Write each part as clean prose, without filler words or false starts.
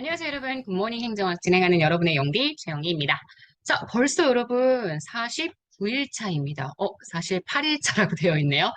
안녕하세요, 여러분. 굿모닝 행정학 진행하는 여러분의 영디 최영희입니다. 자, 벌써 여러분 49일 차입니다. 사실 8일 차라고 되어 있네요.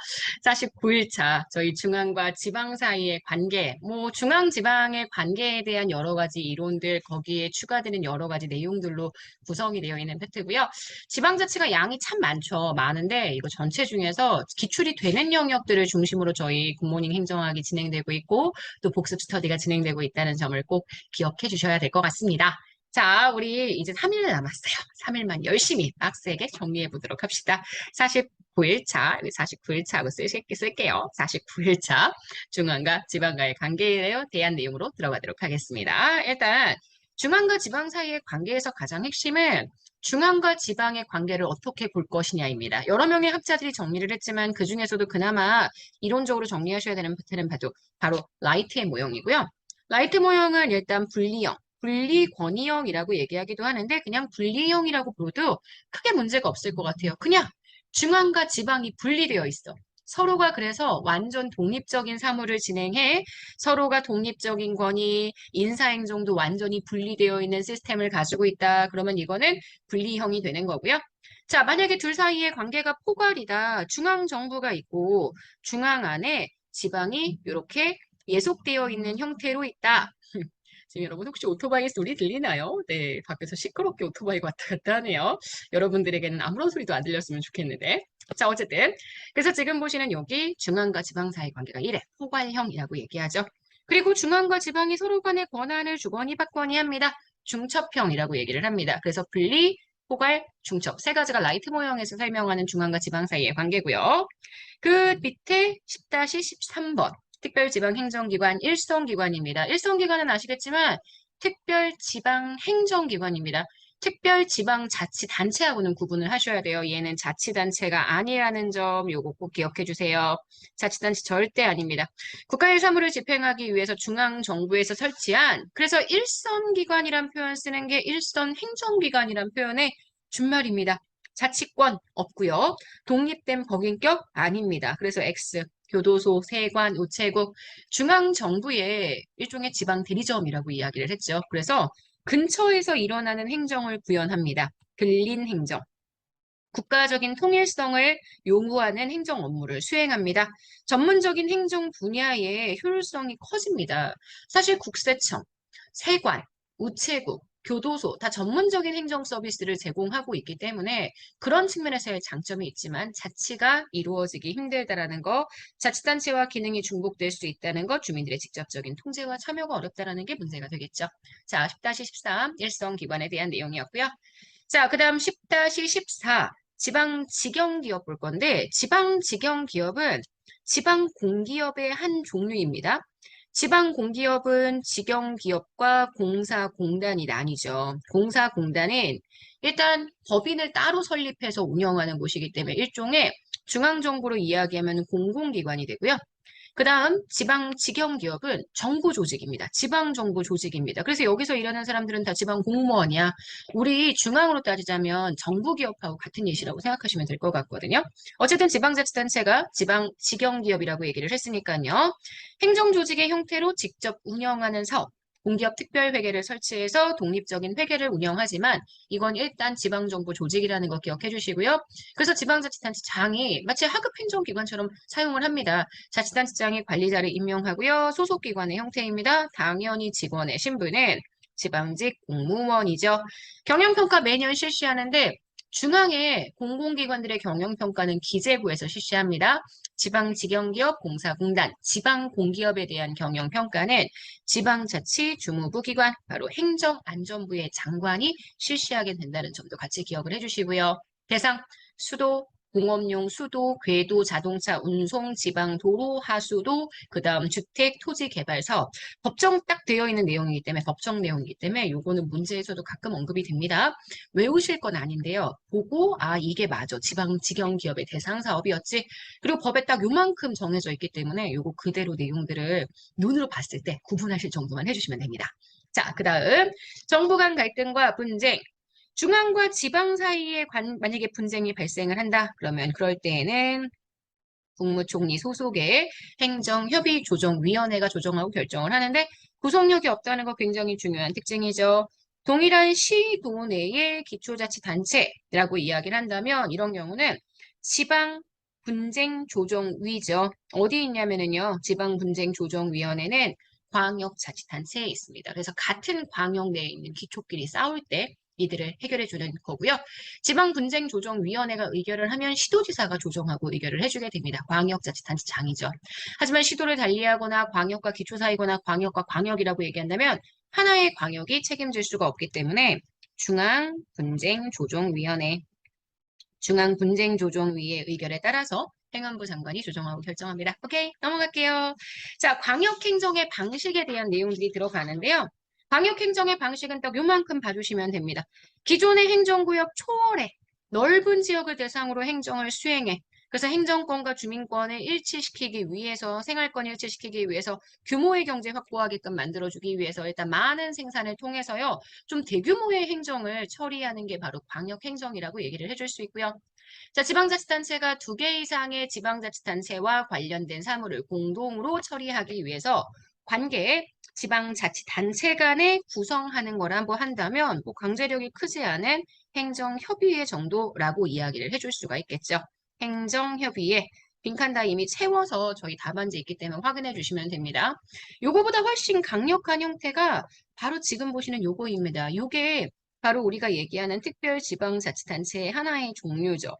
49일 차. 저희 중앙과 지방 사이의 관계, 중앙 지방의 관계에 대한 여러 가지 이론들, 거기에 추가되는 여러 가지 내용들로 구성이 되어 있는 파트고요. 지방자치가 양이 참 많죠. 많은데 이거 전체 중에서 기출이 되는 영역들을 중심으로 저희 굿모닝 행정학이 진행되고 있고 또 복습 스터디가 진행되고 있다는 점을 꼭 기억해 주셔야 될 것 같습니다. 자, 우리 이제 3일 남았어요. 3일만 열심히 빡세게 정리해 보도록 합시다. 49일 차, 49일 차하고 쓸게요. 49일 차 중앙과 지방과의 관계에 대한 내용으로 들어가도록 하겠습니다. 일단 중앙과 지방 사이의 관계에서 가장 핵심은 중앙과 지방의 관계를 어떻게 볼 것이냐입니다. 여러 명의 학자들이 정리를 했지만 그 중에서도 그나마 이론적으로 정리하셔야 되는 패턴은 바로 라이트의 모형이고요. 라이트 모형은 일단 분리형, 분리권위형이라고 얘기하기도 하는데 그냥 분리형이라고 불러도 크게 문제가 없을 것 같아요. 그냥 중앙과 지방이 분리되어 있어. 서로가 그래서 완전 독립적인 사무를 진행해 서로가 독립적인 권위, 인사행정도 완전히 분리되어 있는 시스템을 가지고 있다. 그러면 이거는 분리형이 되는 거고요. 자, 만약에 둘 사이의 관계가 포괄이다. 중앙 정부가 있고 중앙 안에 지방이 이렇게 예속되어 있는 형태로 있다. 지금 여러분 혹시 오토바이 소리 들리나요? 네, 밖에서 시끄럽게 오토바이가 왔다 갔다 하네요. 여러분들에게는 아무런 소리도 안 들렸으면 좋겠는데. 자, 어쨌든 그래서 지금 보시는 여기 중앙과 지방 사이 관계가 이래 포괄형이라고 얘기하죠. 그리고 중앙과 지방이 서로 간의 권한을 주거니 받거니 합니다. 중첩형이라고 얘기를 합니다. 그래서 분리, 포괄, 중첩 세 가지가 라이트 모형에서 설명하는 중앙과 지방 사이의 관계고요. 그 밑에 10-13번 특별지방행정기관 일성기관입니다. 일성기관은 아시겠지만 특별지방행정기관입니다. 특별지방자치단체하고는 구분을 하셔야 돼요. 얘는 자치단체가 아니라는 점 요거 꼭 기억해 주세요. 자치단체 절대 아닙니다. 국가의 사무를 집행하기 위해서 중앙정부에서 설치한 그래서 일선기관이란 표현 쓰는 게 일선행정기관이란 표현의 준말입니다. 자치권 없고요. 독립된 법인격 아닙니다. 그래서 X, 교도소, 세관, 우체국, 중앙정부의 일종의 지방 대리점이라고 이야기를 했죠. 그래서 근처에서 일어나는 행정을 구현합니다. 근린 행정. 국가적인 통일성을 요구하는 행정 업무를 수행합니다. 전문적인 행정 분야의 효율성이 커집니다. 사실 국세청, 세관, 우체국, 교도소 다 전문적인 행정 서비스를 제공하고 있기 때문에 그런 측면에서의 장점이 있지만 자치가 이루어지기 힘들다라는 거, 자치단체와 기능이 중복될 수 있다는 것, 주민들의 직접적인 통제와 참여가 어렵다라는 게 문제가 되겠죠. 자, 10-13 일성기관에 대한 내용이었고요. 자, 그 다음 10-14 지방직영기업 볼 건데 지방직영기업은 지방공기업의 한 종류입니다. 지방공기업은 직영기업과 공사공단이 나뉘죠. 공사공단은 일단 법인을 따로 설립해서 운영하는 곳이기 때문에 일종의 중앙정부로 이야기하면 공공기관이 되고요. 그 다음 지방직영기업은 정부조직입니다. 지방정부조직입니다. 그래서 여기서 일하는 사람들은 다 지방공무원이야. 우리 중앙으로 따지자면 정부기업하고 같은 예시라고 생각하시면 될 것 같거든요. 어쨌든 지방자치단체가 지방직영기업이라고 얘기를 했으니까요. 행정조직의 형태로 직접 운영하는 사업, 공기업 특별회계를 설치해서 독립적인 회계를 운영하지만 이건 일단 지방정부 조직이라는 거 기억해 주시고요. 그래서 지방자치단체장이 마치 하급행정기관처럼 사용을 합니다. 자치단체장이 관리자를 임명하고요. 소속기관의 형태입니다. 당연히 직원의 신분은 지방직 공무원이죠. 경영평가 매년 실시하는데 중앙의 공공기관들의 경영평가는 기재부에서 실시합니다. 지방직영기업 공사공단, 지방공기업에 대한 경영평가는 지방자치주무부 기관, 바로 행정안전부의 장관이 실시하게 된다는 점도 같이 기억을 해주시고요. 대상, 수도, 공업용 수도, 궤도, 자동차, 운송, 지방, 도로, 하수도, 그 다음 주택, 토지 개발 사업. 법정 딱 되어 있는 내용이기 때문에, 법정 내용이기 때문에 요거는 문제에서도 가끔 언급이 됩니다. 외우실 건 아닌데요. 보고, 이게 맞아. 지방, 직영 기업의 대상 사업이었지. 그리고 법에 딱 요만큼 정해져 있기 때문에 요거 그대로 내용들을 눈으로 봤을 때 구분하실 정도만 해주시면 됩니다. 자, 그 다음 정부 간 갈등과 분쟁. 중앙과 지방 사이에 만약에 분쟁이 발생을 한다. 그러면 그럴 때에는 국무총리 소속의 행정협의조정위원회가 조정하고 결정을 하는데 구속력이 없다는 거 굉장히 중요한 특징이죠. 동일한 시도 내의 기초자치단체라고 이야기를 한다면 이런 경우는 지방분쟁조정위죠. 어디 있냐면은요. 지방분쟁조정위원회는 광역자치단체에 있습니다. 그래서 같은 광역 내에 있는 기초끼리 싸울 때 이들을 해결해 주는 거고요. 지방분쟁조정위원회가 의결을 하면 시도지사가 조정하고 의결을 해주게 됩니다. 광역자치단체장이죠. 하지만 시도를 달리하거나 광역과 기초사이거나 광역과 광역이라고 얘기한다면 하나의 광역이 책임질 수가 없기 때문에 중앙분쟁조정위원회, 중앙분쟁조정위의 의결에 따라서 행안부 장관이 조정하고 결정합니다. 오케이, 넘어갈게요. 자, 광역행정의 방식에 대한 내용들이 들어가는데요. 광역행정의 방식은 딱 요만큼 봐주시면 됩니다. 기존의 행정구역 초월에 넓은 지역을 대상으로 행정을 수행해. 그래서 행정권과 주민권을 일치시키기 위해서, 생활권을 일치시키기 위해서 규모의 경제 확보하게끔 만들어주기 위해서 일단 많은 생산을 통해서요. 좀 대규모의 행정을 처리하는 게 바로 광역행정이라고 얘기를 해줄 수 있고요. 자, 지방자치단체가 2개 이상의 지방자치단체와 관련된 사무를 공동으로 처리하기 위해서 관계 지방자치단체 간에 구성하는 거라고 한다면 뭐 강제력이 크지 않은 행정협의회 정도라고 이야기를 해줄 수가 있겠죠. 행정협의회. 빈칸 다 이미 채워서 저희 답안지 있기 때문에 확인해 주시면 됩니다. 요거보다 훨씬 강력한 형태가 바로 지금 보시는 요거입니다. 요게 바로 우리가 얘기하는 특별지방자치단체의 하나의 종류죠.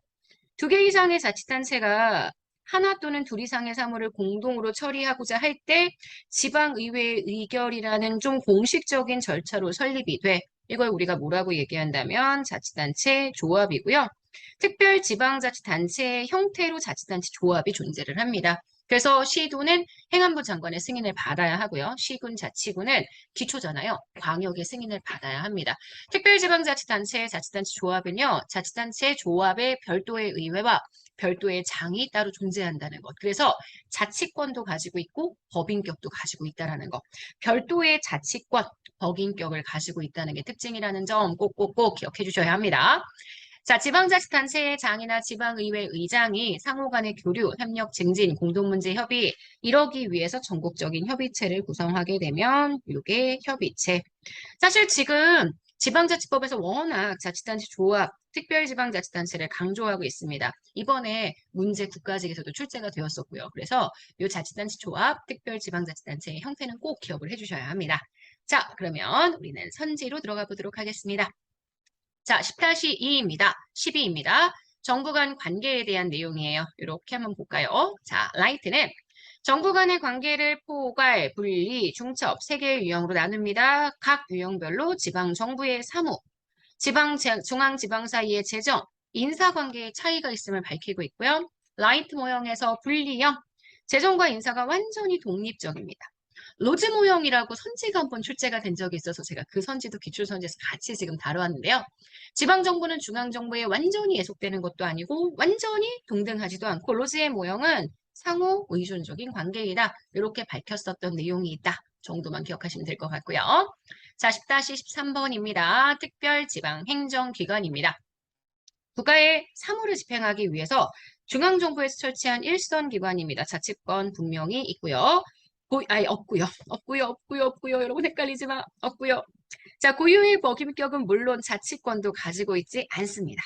2개 이상의 자치단체가 하나 또는 둘 이상의 사무를 공동으로 처리하고자 할 때 지방의회 의결이라는 좀 공식적인 절차로 설립이 돼. 이걸 우리가 뭐라고 얘기한다면 자치단체 조합이고요. 특별지방자치단체의 형태로 자치단체 조합이 존재를 합니다. 그래서 시도는 행안부 장관의 승인을 받아야 하고요. 시군, 자치군은 기초잖아요. 광역의 승인을 받아야 합니다. 특별지방자치단체의 자치단체 조합은요. 자치단체 조합의 별도의 의회와 별도의 장이 따로 존재한다는 것. 그래서 자치권도 가지고 있고 법인격도 가지고 있다는 것. 별도의 자치권, 법인격을 가지고 있다는 게 특징이라는 점 꼭꼭꼭 기억해 주셔야 합니다. 자, 지방자치단체의 장이나 지방의회 의장이 상호 간의 교류, 협력 증진, 공동문제 협의 이러기 위해서 전국적인 협의체를 구성하게 되면 이게 협의체. 사실 지금 지방자치법에서 워낙 자치단체 조합, 특별지방자치단체를 강조하고 있습니다. 이번에 문제 국가직에서도 출제가 되었었고요. 그래서 이 자치단체 조합, 특별지방자치단체의 형태는 꼭 기억을 해주셔야 합니다. 자, 그러면 우리는 선지로 들어가 보도록 하겠습니다. 자, 10-2입니다. 12입니다. 정부 간 관계에 대한 내용이에요. 이렇게 한번 볼까요? 자, 라이트는 정부 간의 관계를 포괄, 분리, 중첩 3개의 유형으로 나눕니다. 각 유형별로 지방정부의 사무, 중앙지방 사이의 재정, 인사관계의 차이가 있음을 밝히고 있고요. 라이트 모형에서 분리형, 재정과 인사가 완전히 독립적입니다. 로즈 모형이라고 선지가 한번 출제가 된 적이 있어서 제가 그 선지도 기출선지에서 같이 지금 다뤄왔는데요. 지방정부는 중앙정부에 완전히 예속되는 것도 아니고 완전히 동등하지도 않고 로즈의 모형은 상호 의존적인 관계이다. 이렇게 밝혔었던 내용이 있다. 정도만 기억하시면 될 것 같고요. 자, 10-13번입니다. 특별지방행정기관입니다. 국가의 사무를 집행하기 위해서 중앙정부에서 설치한 일선 기관입니다. 자치권 분명히 있고요. 없고요. 여러분 헷갈리지 마. 없고요. 자, 고유의 법인격은 물론 자치권도 가지고 있지 않습니다.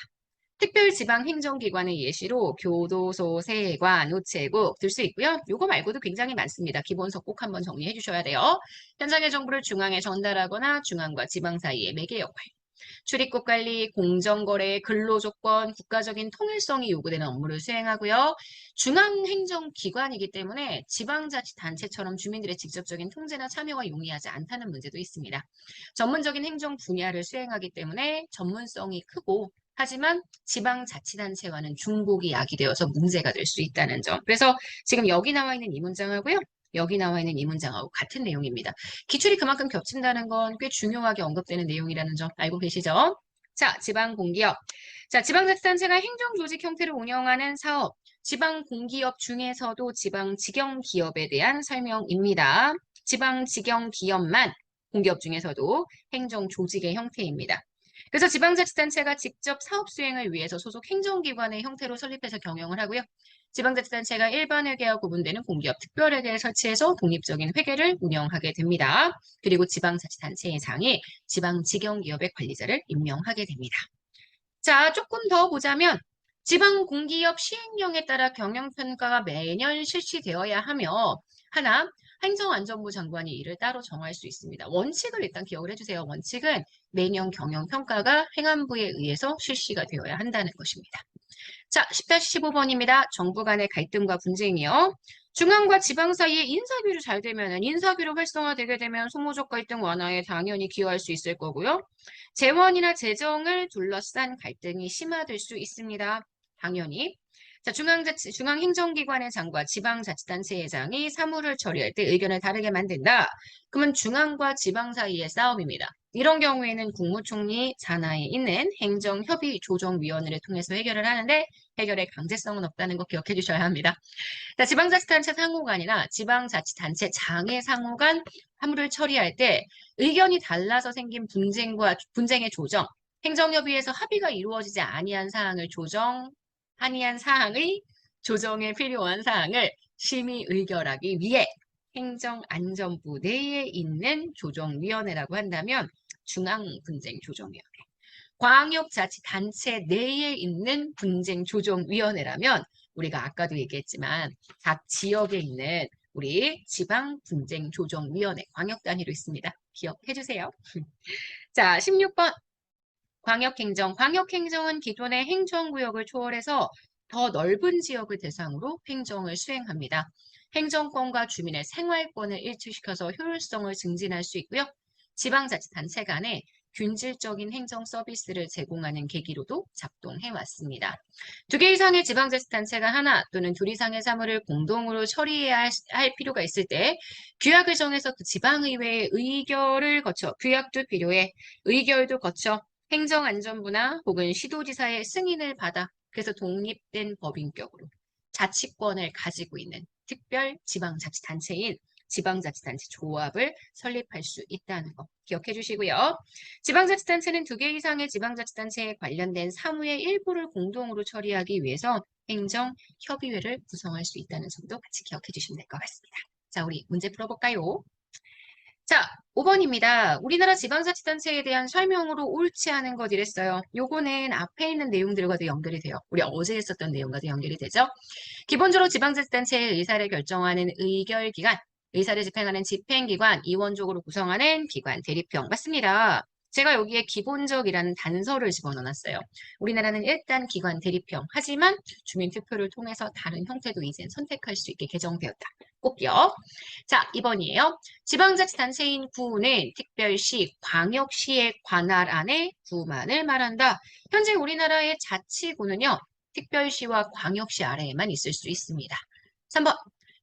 특별지방행정기관의 예시로 교도소, 세관, 우체국 들 수 있고요. 요거 말고도 굉장히 많습니다. 기본서 꼭 한번 정리해 주셔야 돼요. 현장의 정보를 중앙에 전달하거나 중앙과 지방 사이의 매개 역할. 출입국 관리, 공정거래, 근로조건, 국가적인 통일성이 요구되는 업무를 수행하고요. 중앙행정기관이기 때문에 지방자치단체처럼 주민들의 직접적인 통제나 참여가 용이하지 않다는 문제도 있습니다. 전문적인 행정 분야를 수행하기 때문에 전문성이 크고 하지만 지방자치단체와는 중복이 야기되어서 문제가 될 수 있다는 점. 그래서 지금 여기 나와 있는 이 문장하고요. 여기 나와 있는 이 문장하고 같은 내용입니다. 기출이 그만큼 겹친다는 건 꽤 중요하게 언급되는 내용이라는 점 알고 계시죠? 자, 지방공기업. 자, 지방자치단체가 행정조직 형태를 운영하는 사업, 지방공기업 중에서도 지방직영기업에 대한 설명입니다. 지방직영기업만 공기업 중에서도 행정조직의 형태입니다. 그래서 지방자치단체가 직접 사업 수행을 위해서 소속 행정기관의 형태로 설립해서 경영을 하고요. 지방자치단체가 일반 회계와 구분되는 공기업 특별회계를 설치해서 독립적인 회계를 운영하게 됩니다. 그리고 지방자치단체의 장이 지방직영기업의 관리자를 임명하게 됩니다. 자, 조금 더 보자면 지방공기업 시행령에 따라 경영평가가 매년 실시되어야 하며 하나, 행정안전부 장관이 이를 따로 정할 수 있습니다. 원칙을 일단 기억을 해주세요. 원칙은 매년 경영평가가 행안부에 의해서 실시가 되어야 한다는 것입니다. 자, 10-15번입니다. 정부 간의 갈등과 분쟁이요. 중앙과 지방 사이에 인사비로 잘 되면 인사비로 활성화되게 되면 소모적 갈등 완화에 당연히 기여할 수 있을 거고요. 재원이나 재정을 둘러싼 갈등이 심화될 수 있습니다. 당연히. 자, 중앙행정기관의 장과 지방자치단체의 장이 사무를 처리할 때 의견을 다르게 만든다. 그러면 중앙과 지방 사이의 싸움입니다. 이런 경우에는 국무총리 산하에 있는 행정협의조정위원회를 통해서 해결을 하는데 해결의 강제성은 없다는 거 기억해 주셔야 합니다. 자, 지방자치단체 상호간이나 지방자치단체 장의 상호간 사무를 처리할 때 의견이 달라서 생긴 분쟁의 조정, 행정협의에서 합의가 이루어지지 아니한 사항을 아니한 사항의 조정에 필요한 사항을 심의 의결하기 위해 행정안전부 내에 있는 조정위원회라고 한다면 중앙분쟁조정위원회. 광역자치단체 내에 있는 분쟁조정위원회라면 우리가 아까도 얘기했지만 각 지역에 있는 우리 지방분쟁조정위원회 광역 단위로 있습니다. 기억해 주세요. 자, 16번. 광역행정. 광역행정은 기존의 행정구역을 초월해서 더 넓은 지역을 대상으로 행정을 수행합니다. 행정권과 주민의 생활권을 일치시켜서 효율성을 증진할 수 있고요. 지방자치단체 간에 균질적인 행정 서비스를 제공하는 계기로도 작동해 왔습니다. 2개 이상의 지방자치단체가 하나 또는 둘 이상의 사무를 공동으로 처리해야 할 필요가 있을 때 규약을 정해서 그 지방의회의 의결을 거쳐 규약도 필요해 의결도 거쳐 행정안전부나 혹은 시도지사의 승인을 받아 그래서 독립된 법인격으로 자치권을 가지고 있는 특별 지방자치단체인 지방자치단체 조합을 설립할 수 있다는 거 기억해 주시고요. 지방자치단체는 2개 이상의 지방자치단체에 관련된 사무의 일부를 공동으로 처리하기 위해서 행정협의회를 구성할 수 있다는 점도 같이 기억해 주시면 될 것 같습니다. 자, 우리 문제 풀어볼까요? 자, 5번입니다. 우리나라 지방자치단체에 대한 설명으로 옳지 않은 것 이랬어요. 요거는 앞에 있는 내용들과도 연결이 돼요. 우리 어제 했었던 내용과도 연결이 되죠. 기본적으로 지방자치단체의 의사를 결정하는 의결기관, 의사를 집행하는 집행기관, 이원적으로 구성하는 기관, 대립형. 맞습니다. 제가 여기에 기본적이라는 단서를 집어넣어놨어요. 우리나라는 일단 기관 대립형. 하지만 주민투표를 통해서 다른 형태도 이젠 선택할 수 있게 개정되었다. 꼭 기억. 자, 2번이에요. 지방자치단체인 구는 특별시, 광역시의 관할 안에 구만을 말한다. 현재 우리나라의 자치구는요. 특별시와 광역시 아래에만 있을 수 있습니다. 3번.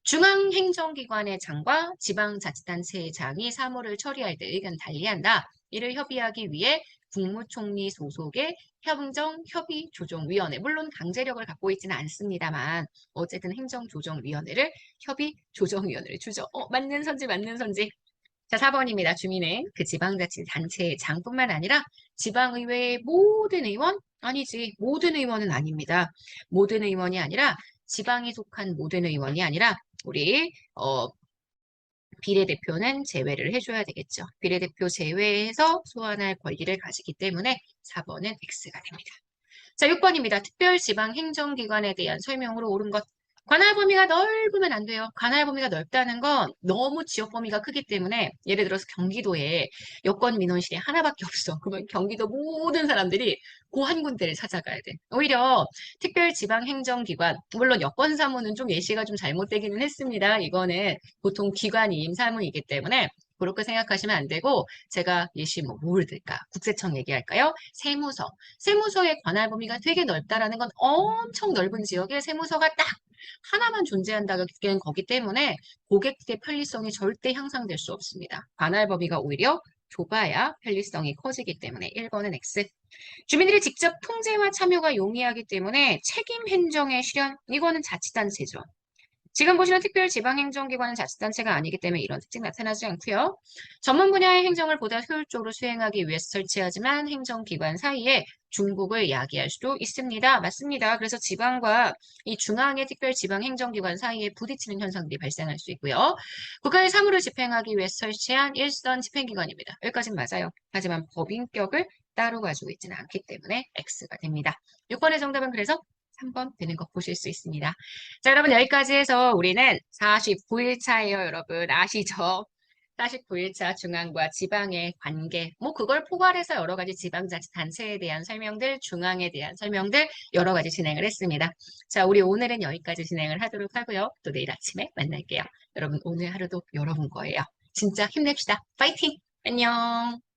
중앙행정기관의 장과 지방자치단체의 장이 사무를 처리할 때 의견 달리한다. 이를 협의하기 위해 국무총리 소속의 행정협의조정위원회, 물론 강제력을 갖고 있지는 않습니다만 어쨌든 행정조정위원회를 협의조정위원회를 주죠. 맞는 선지 맞는 선지. 자, 4번입니다. 주민은 그 지방자치단체의 장뿐만 아니라 지방의회의 모든 의원? 아니지. 모든 의원은 아닙니다. 모든 의원이 아니라 지방에 속한 모든 의원이 아니라 우리 비례대표는 제외를 해줘야 되겠죠. 비례대표 제외해서 소환할 권리를 가지기 때문에 4번은 X가 됩니다. 자, 6번입니다. 특별지방행정기관에 대한 설명으로 옳은 것. 관할 범위가 넓으면 안 돼요. 관할 범위가 넓다는 건 너무 지역 범위가 크기 때문에 예를 들어서 경기도에 여권 민원실이 하나밖에 없어. 그러면 경기도 모든 사람들이 그 한 군데를 찾아가야 돼. 오히려 특별지방행정기관, 물론 여권 사무는 좀 예시가 좀 잘못되기는 했습니다. 이거는 보통 기관임 사무이기 때문에 그렇게 생각하시면 안 되고 제가 예시 뭘 들까? 국세청 얘기할까요? 세무서. 세무서의 관할 범위가 되게 넓다라는 건 엄청 넓은 지역에 세무서가 딱 하나만 존재한다는 거기 때문에 고객의 편리성이 절대 향상될 수 없습니다. 관할 범위가 오히려 좁아야 편리성이 커지기 때문에 1번은 X. 주민들이 직접 통제와 참여가 용이하기 때문에 책임 행정의 실현, 이거는 자치단체죠. 지금 보시는 특별지방행정기관은 자치단체가 아니기 때문에 이런 특징 나타나지 않고요. 전문 분야의 행정을 보다 효율적으로 수행하기 위해서 설치하지만 행정기관 사이에 중국을 야기할 수도 있습니다. 맞습니다. 그래서 지방과 이 중앙의 특별지방행정기관 사이에 부딪히는 현상들이 발생할 수 있고요. 국가의 사무를 집행하기 위해서 설치한 일선 집행기관입니다. 여기까지는 맞아요. 하지만 법인격을 따로 가지고 있지는 않기 때문에 X가 됩니다. 6번의 정답은 그래서 3번 되는 거 보실 수 있습니다. 자, 여러분 여기까지 해서 우리는 49일차예요, 여러분. 아시죠? 49일차 중앙과 지방의 관계, 뭐 그걸 포괄해서 여러 가지 지방자치단체에 대한 설명들, 중앙에 대한 설명들 여러 가지 진행을 했습니다. 자, 우리 오늘은 여기까지 진행을 하도록 하고요. 또 내일 아침에 만날게요. 여러분 오늘 하루도 여러분 거예요. 진짜 힘냅시다. 파이팅! 안녕!